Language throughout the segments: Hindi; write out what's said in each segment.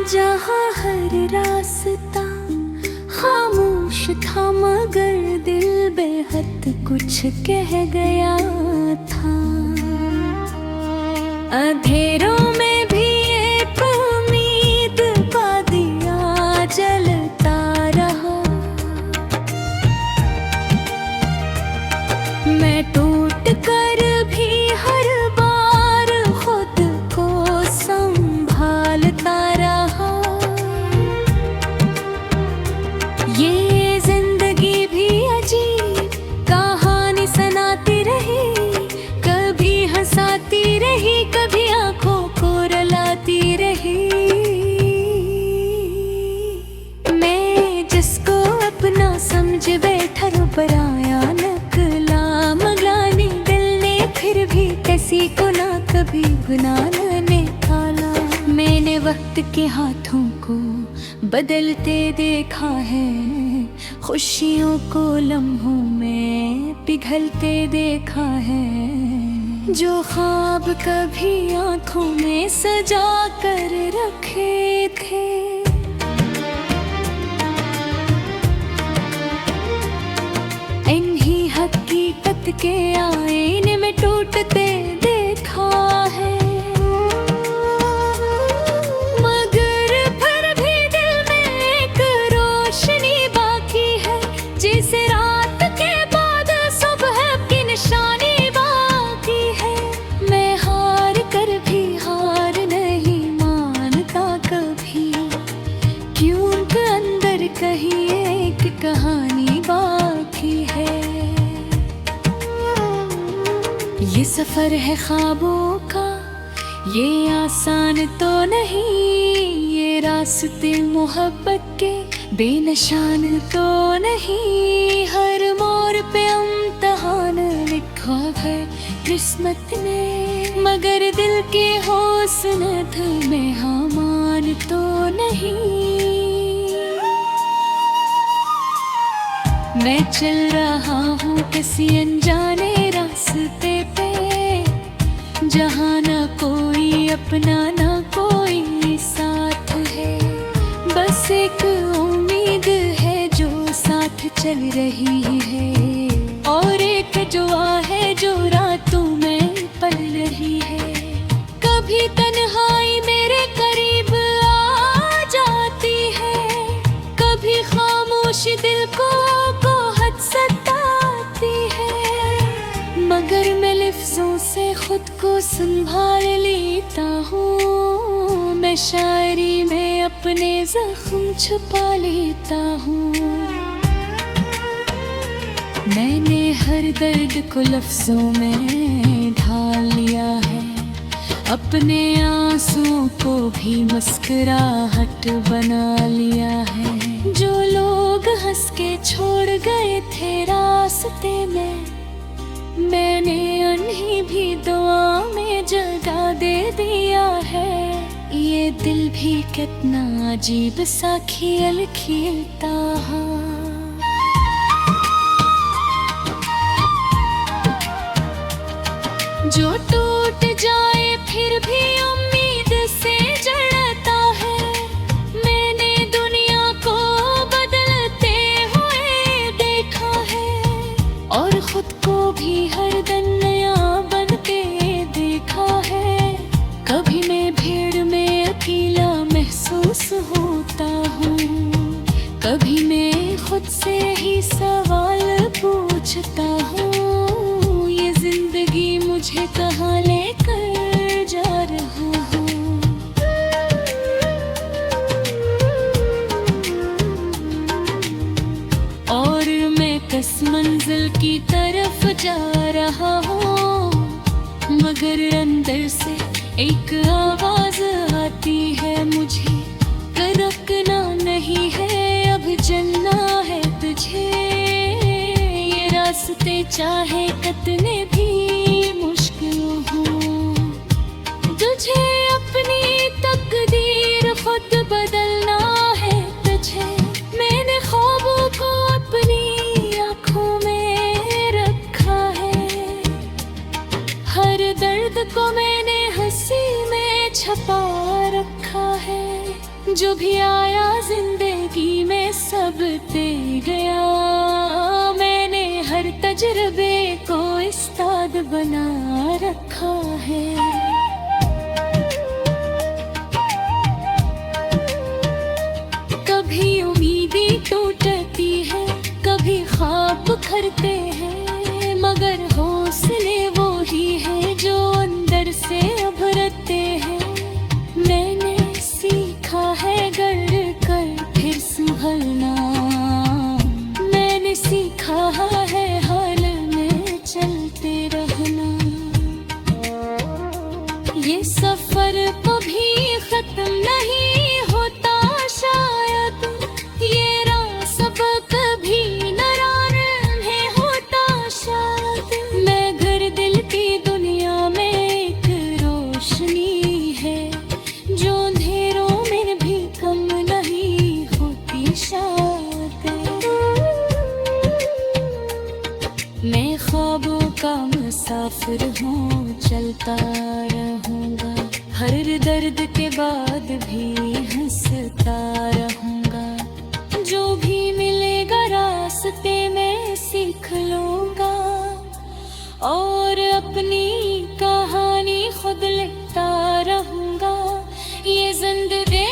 जहाँ हर रास्ता खामोश था, मगर दिल बेहद कुछ कह गया था। अंधेरों में भी एक उम्मीद का दिया जलता रहा। मैं टूट कर भी हर बार खुद को संभालता रहा। ये जिंदगी भी अजीब कहानी सुनाती रही, कभी हंसाती रही, कभी आंखों को रुलाती रही। मैं जिसको अपना समझ बैठा पराया नकला मगलानी दिल ने, फिर भी किसी को ना कभी गुनाह निकाला। मैंने वक्त के हाथों को बदलते देखा है, खुशियों को लम्हों में पिघलते देखा है। जो ख्वाब कभी आंखों में सजा कर रखे थे, इन्हीं हकीकत के आईने में टूटते देखा है। मगर फिर भी दिल में एक रोशनी बाकी है, जिसे रात के बाद सुबह की निशानी बाकी है। मैं हार कर भी हार नहीं मानता कभी, क्योंकि अंदर कहीं एक कहानी बाकी है। ये सफर है ख्वाबों का, ये आसान तो नहीं। ये रास्ते मोहब्बत के बेनिशान तो नहीं। हर मोड़ पे इम्तिहान लिखा है किस्मत ने, मगर दिल के हौसनत में हामान तो नहीं। मैं चल रहा हूँ किसी अनजाने रास्ते पे, जहाँ ना कोई अपना ना कोई साथ है। बस एक उम्मीद है जो साथ चल रही है, और एक दुआ है जो रातों में पल रही है। कभी तन्हाई मेरे करीब आ जाती है, कभी खामोशी दिल को हद सताती है। मगर मैं लफ्जों से खुद को संभाल लेता हूँ, मैं शायरी में अपने जख्म छुपा लेता हूँ। मैंने हर दर्द को लफ्जों में ढाल लिया है, अपने आंसुओं को भी मुस्कुराहट बना लिया है। जो लोग हंस के छोड़ गए थे रास्ते में, मैंने उन्हें भी दुआ में जगह दे दिया है। ये दिल भी कितना अजीब सा खेल खेलता है। जो टूट जाए फिर भी उम्मीद से जड़ता है। मैंने दुनिया को बदलते हुए देखा है, और खुद को भी हर दिन नया बन के देखा है। कभी मैं भीड़ में अकेला महसूस होता हूँ, कभी मैं खुद से ही सवाल पूछता हूँ, ये जिंदगी मुझे कहाँ लेकर जा रहा हूँ। और मैं किस मंजिल की तरफ जा रहा हूँ, मगर अंदर से एक आवाज आती है मुझे, रुकना नहीं है अब चलना है तुझे। ये रास्ते चाहे कितने भी मुश्किल हो, तुझे अपनी तकदीर खुद बदलना है तुझे। मैंने ख्वाबों को अपनी आँखों में रखा है, हर दर्द को मैंने हंसी में छपा रखा है। जो भी आया जिंदगी में सब दे गया। मैंने हर तजुर्बे को उस्ताद बना रखा है। कभी उम्मीदें टूटती है, कभी ख्वाब बिखरते हैं, मगर हौसले वो ही है जो अंदर से उभरते हैं। मैंने सीखा है डर कर फिर संभलना, मैंने सीखा है हाल में चलते रहना। ये सफर कभी खत्म नहीं होता शायद, ये रास्ता कभी नाराज नहीं होता शायद। मैं घर दिल की दुनिया में एक रोशनी है, जो अंधेरों में भी कम नहीं होती शायद। मैं ख्वाबों का मुसाफिर हूँ, चलता रहूँगा, हर दर्द के बाद भी हंसता रहूँगा। जो भी मिलेगा रास्ते में सीख लूँगा, और अपनी कहानी खुद लिखता रहूँगा। ये जिंदगी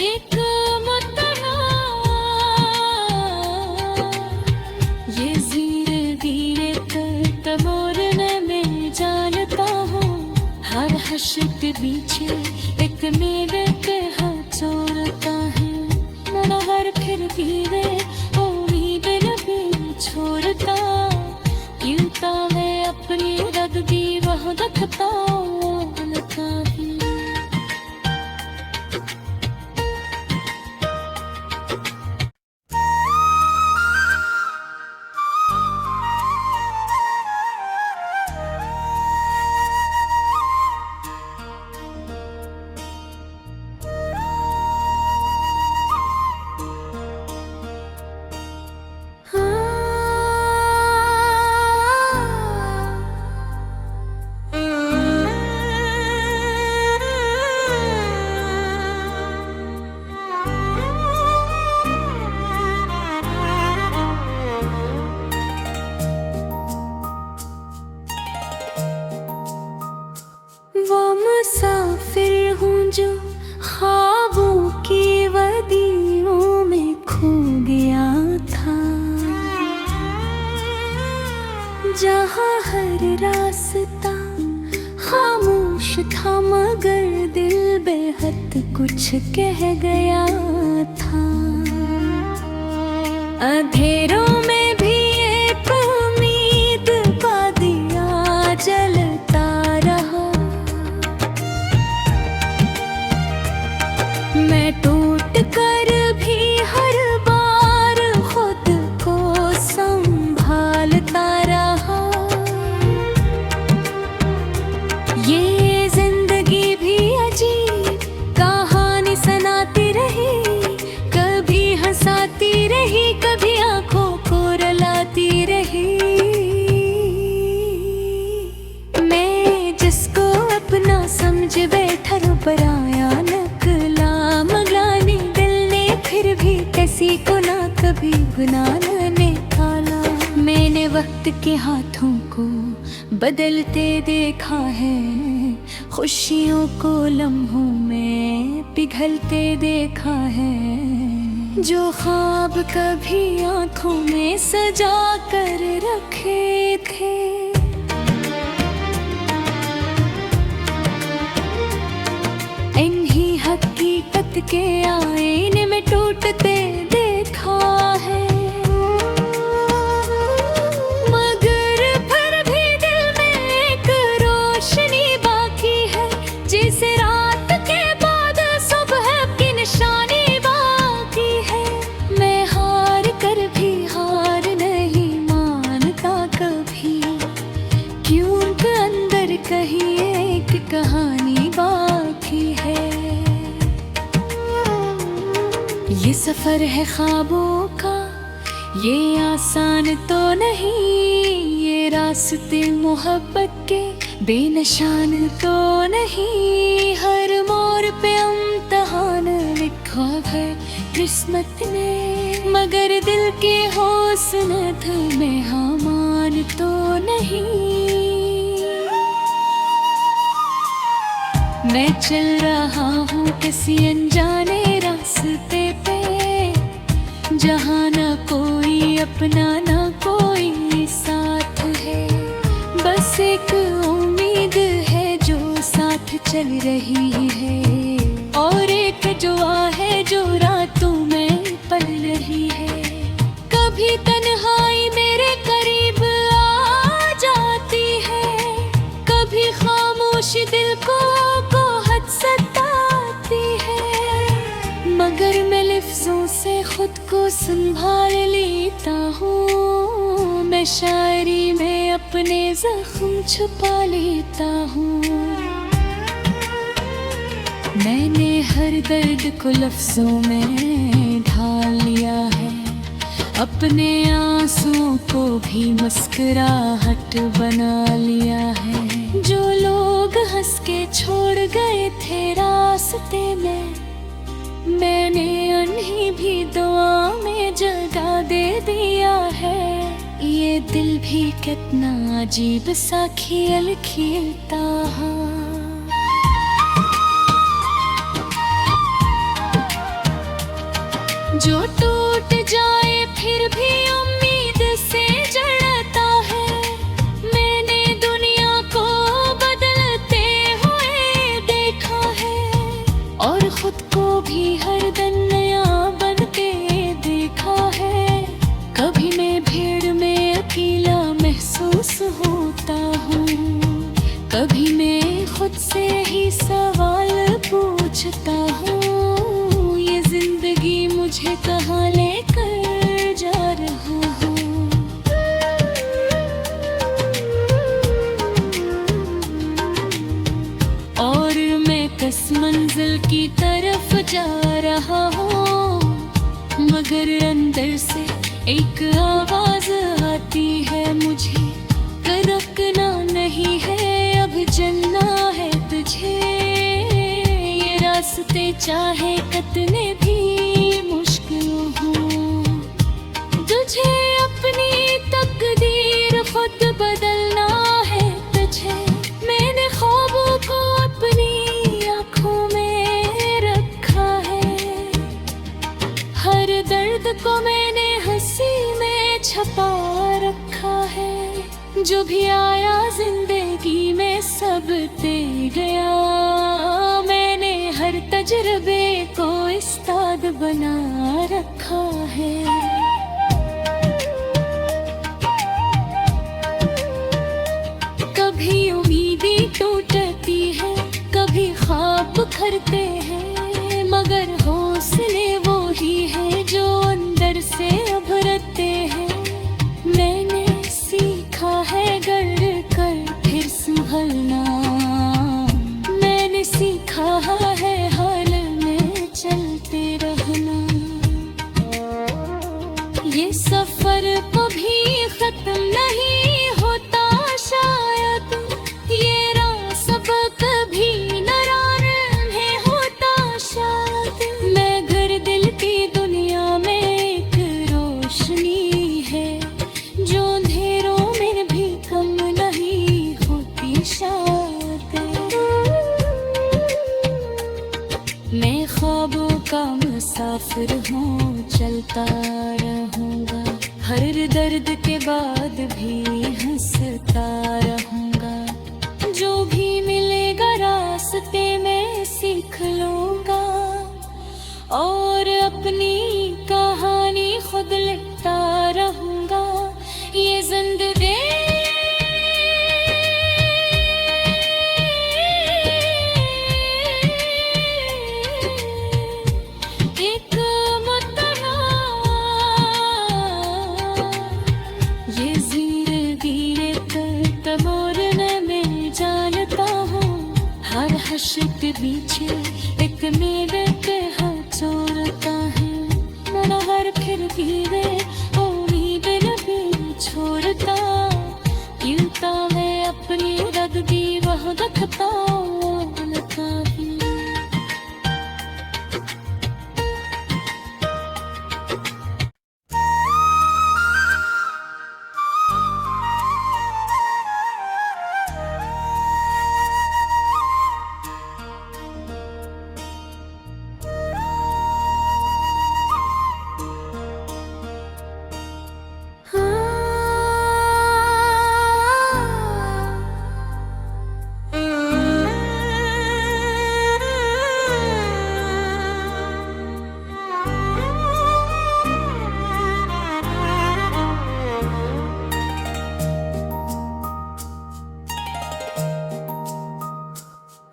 एक मुतला, ये जिंदगी एक तमोरने में जानता हूँ। हर हश्र के पीछे एक मेरे के हाथ जोड़ता है। मेरा हर फिर भी वे उम्मीद नहीं छोड़ता, यूं मैं अपनी रग दी वह रखता है। वो मुसाफिर हूँ जो ख्वाबों की वादियों में खो गया था, जहाँ हर रास्ता खामोश था मगर दिल बेहद कुछ कह गया था। अंधेरों में भी एक उम्मीद का दिया जलता रहा। मैं टूट कर भी हर बार खुद को संभालता रहा। ये जिंदगी भी अजीब कहानी सुनाती रही, कभी हंसाती रही, कभी आंखों को रुलाती रही। मैं जिसको अपना समझ बैठा पराया नकला मगलानी, दिल ने फिर भी किसी को ना कभी गुनाह निकाला। मैंने वक्त के हाथों को बदलते देखा है, खुशियों को लम्हों में पिघलते देखा है। जो ख्वाब कभी आंखों में सजा कर रखे थे, इन्हीं हकीकत के आईने में टूटते देखा है। मगर फिर भी दिल में एक रोशनी बाकी है, जिसे रात के बाद सुबह की निशानी बाकी है। मैं हार कर भी हार नहीं मानता कभी, क्योंकि अंदर कहीं एक कहानी बाकी है। ये सफर है ख्वाबों का, ये आसान तो नहीं, ये रास्ते मोहब्बत के बेनिशान तो नहीं। हर मोड़ पे इम्तिहान लिखा है किस्मत ने, मगर दिल के हौसले में हामान तो नहीं। मैं चल रहा हूँ किसी अनजाने रास्ते पे, जहाँ ना कोई अपना ना कोई साथ है। बस एक उम्मीद है जो साथ चल रही है, और एक दुआ है जो रातों में पल रही है। कभी तन्हाई मेरे करीब आ जाती है, कभी खामोशी दिल को हद सताती है, मगर मैं लफ्जों से खुद को संभाल लेता हूँ। मैं शायरी में अपने जख्म छुपा लेता हूँ। मैंने हर दर्द को लफ्जों में ढाल लिया है, अपने आंसुओं को भी मुस्कुराहट बना लिया है। जो लोग हंस के छोड़ गए थे रास्ते में, मैंने उन्हें भी दुआ में जगह दे दिया है। ये दिल भी कितना अजीब सा खेल खेलता है। जो टूट जाए फिर भी उम्मीद से जड़ता है। मैंने दुनिया को बदलते हुए देखा है, और खुद को भी हर दिन नया बन के देखा है। कभी मैं भीड़ में अकेला महसूस होता हूँ, कभी मैं खुद से ही सवाल पूछता हूँ, ये जिंदगी मुझे कहाँ लेकर जा रहा हूँ। और मैं किस मंजिल की तरफ जा रहा हूँ, मगर अंदर से एक आवाज आती है मुझे, रुकना नहीं है अब चलना है तुझे। ये रास्ते चाहे कितने भी मुश्किल हों, तुझे अपनी तकदीर खुद बदलना है तुझे। मैंने ख्वाबों को अपनी आँखों में रखा है, हर दर्द को मैंने हंसी में छपा रखा है। जो भी आया जिंदगी में सब दे गया, मैंने हर तजुर्बे को उस्ताद बना रखा है। कभी उम्मीदें टूटती है, कभी ख्वाब बिखरते हैं, मगर हौसले वो ही है जो अंदर से उभरते हैं। मैंने सीखा है गर कर फिर संभलना, मैंने सीखा है हाल में चलते रहना। ये सफर कभी खत्म नहीं होता शायद, ये रास्ता कभी नाराज नहीं होता शायद। मैं घर दिल की दुनिया में एक रोशनी है, जो अंधेरों में भी कम नहीं होती शायद। मैं ख्वाबों का मुसाफिर हूँ, चलता रहूँगा, हर दर्द के बाद भी हंसता रहूँगा। जो भी मिलेगा रास्ते में सीख लूँगा, और अपनी कहानी खुद लिखता रहूँगा। ये जिंदगी एक मुतला, ये जिंदगी एक तमोरने में जानता हूँ। हर हश्र के पीछे एक मेरे के हाथ चोरता है, मगर फिर भी वे ओ छोड़ता, गिरता मैं अपनी रग दी वह रखता लगता ही।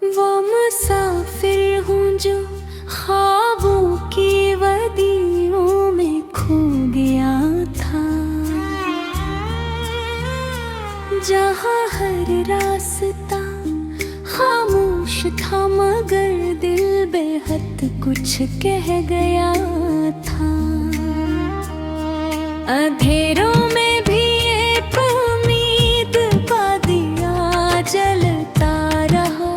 वो मुसाफिर हूँ जो ख्वाबों की वादियों में खो गया था, जहाँ हर रास्ता खामोश था मगर दिल बेहद कुछ कह गया था। अंधेरों में भी एक उम्मीद का दिया जलता रहा।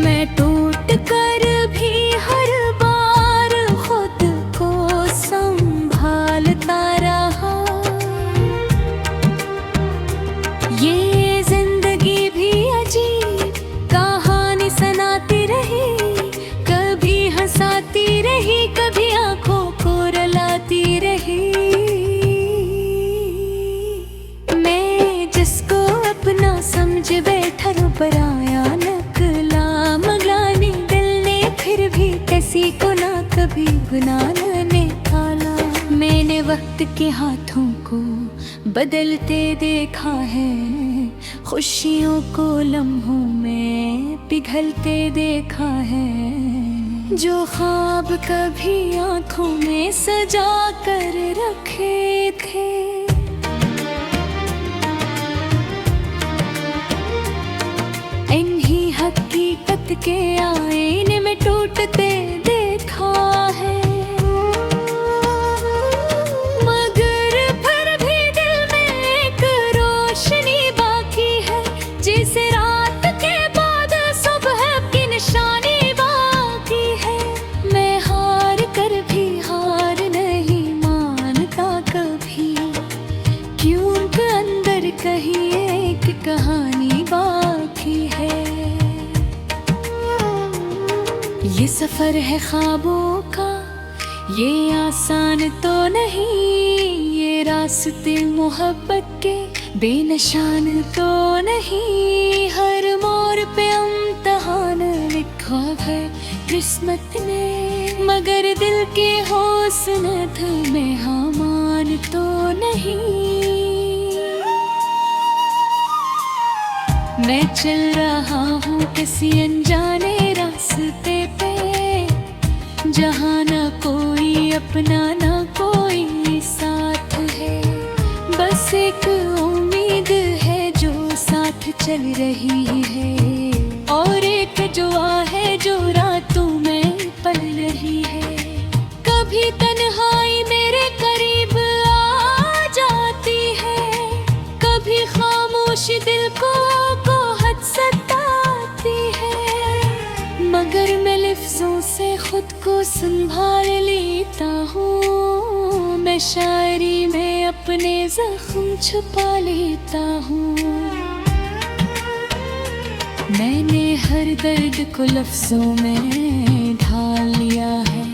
मैं टूट कर भी हर बार खुद को संभालता रहा। ये जिंदगी भी अजीब कहानी सुनाती रही, कभी हंसाती रही, कभी आंखों को रुलाती रही। मैं जिसको अपना समझ बैठा पराया नकला मगलानी दिल ने फिर भी किसी को ना कभी गुनाह निकाला। मैंने वक्त के हाथों को बदलते देखा है, खुशियों को लम्हों में पिघलते देखा है। जो ख्वाब कभी आंखों में सजा कर रखे थे, इन्हीं हकीकत के आईने में टूटते देखा है। मगर फिर भी दिल में एक रोशनी बाकी है, जिसे रात के बाद सुबह की निशानी बाकी है। मैं हार कर भी हार नहीं मानता कभी, क्योंकि अंदर कहीं एक कहानी बाकी है। ये सफर है ख्वाबों का, ये आसान तो नहीं, ये रास्ते मोहब्बत के बेनिशान तो नहीं। हर मोड़ पे इम्तिहान लिखा है किस्मत ने, मगर दिल के हौसनत में हामान तो नहीं। मैं चल रहा हूँ किसी अनजाने रास्ते पे, जहाँ ना कोई अपना ना कोई साथ है। बस एक उम्मीद है जो साथ चल रही है, और एक दुआ है जो रातों में पल रही है। कभी तन्हाई मेरे करीब आ जाती है, कभी खामोशी दिल को हद सताती है। मगर मैं लफ्जों से खुद को संभाल लेता हूँ, मैं शायरी में अपने जख्म छुपा लेता हूँ। मैंने हर दर्द को लफ्जों में ढाल लिया है,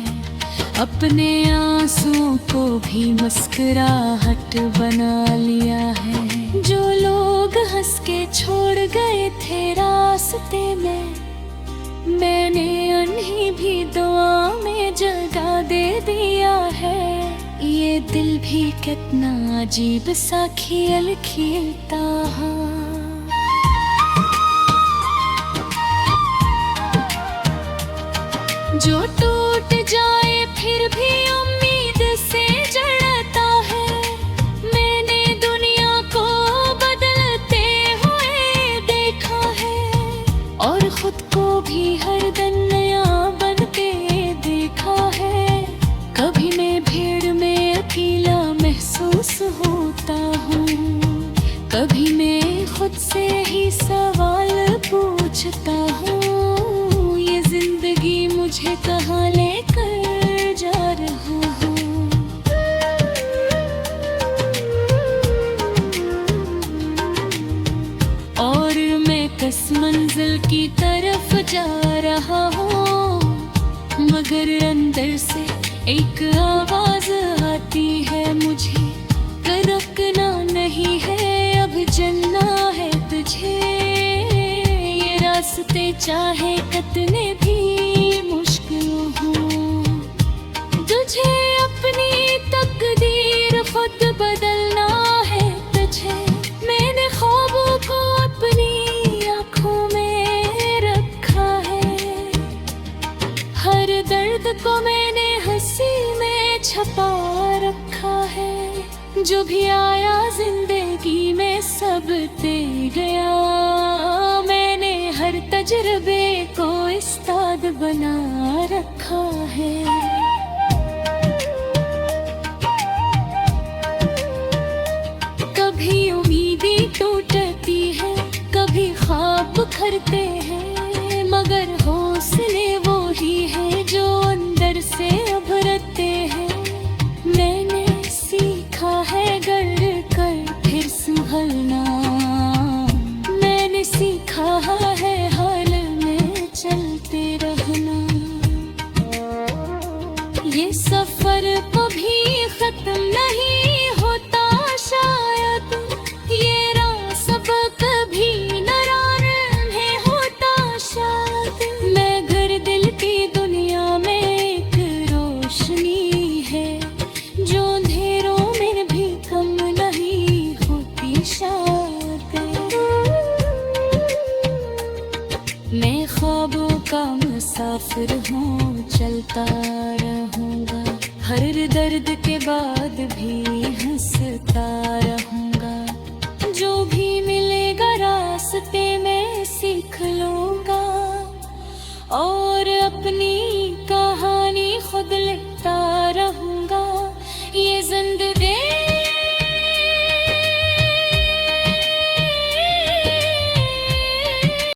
अपने आंसुओं को भी मुस्कुराहट बना लिया है। जो लोग हंस के छोड़ गए थे रास्ते में, मैंने उन्हें भी दुआ में जगह दे दिया है। ये दिल भी कितना अजीब सा खेल खेलता है। जो टूट जाए फिर भी उम्मीद से जड़ता है, मैंने दुनिया को बदलते हुए देखा है, और खुद को भी हर दिन नया बन के देखा है। कभी मैं भीड़ की तरफ जा रहा हूँ, मगर अंदर से एक आवाज आती है मुझे, रुकना नहीं है अब चलना है तुझे। ये रास्ते चाहे कितने भी मुश्किल हों, तुझे अपनी तकदीर खुद बदलना है तुझे। मैंने ख्वाबों को अपनी आँखों में रखा है, हर दर्द को मैंने हंसी में छपा रखा है। जो भी आया जिंदगी में सब दे गया, मैंने हर तजुर्बे को उस्ताद बना रखा है। कभी उम्मीदें टूटती है, कभी ख्वाब बिखरते हैं, मगर हौसले वो ही है जो अंदर से उभरते हैं। मैंने सीखा है डर कर फिर संभलना, मैंने सीखा है हाल में चलते रहना। ये सफर कभी खत्म नहीं होता शायद, ये रास्ता कभी नाराज नहीं होता शायद। मैं घर दिल की दुनिया में एक रोशनी है, जो अंधेरों में भी कम नहीं होती शायद। मैं ख्वाबों का मुसाफिर हूँ, चलता रहूँगा, हर दर्द के बाद भी हंसता रहूँगा। जो भी मिलेगा रास्ते में सीख लूँगा और अपनी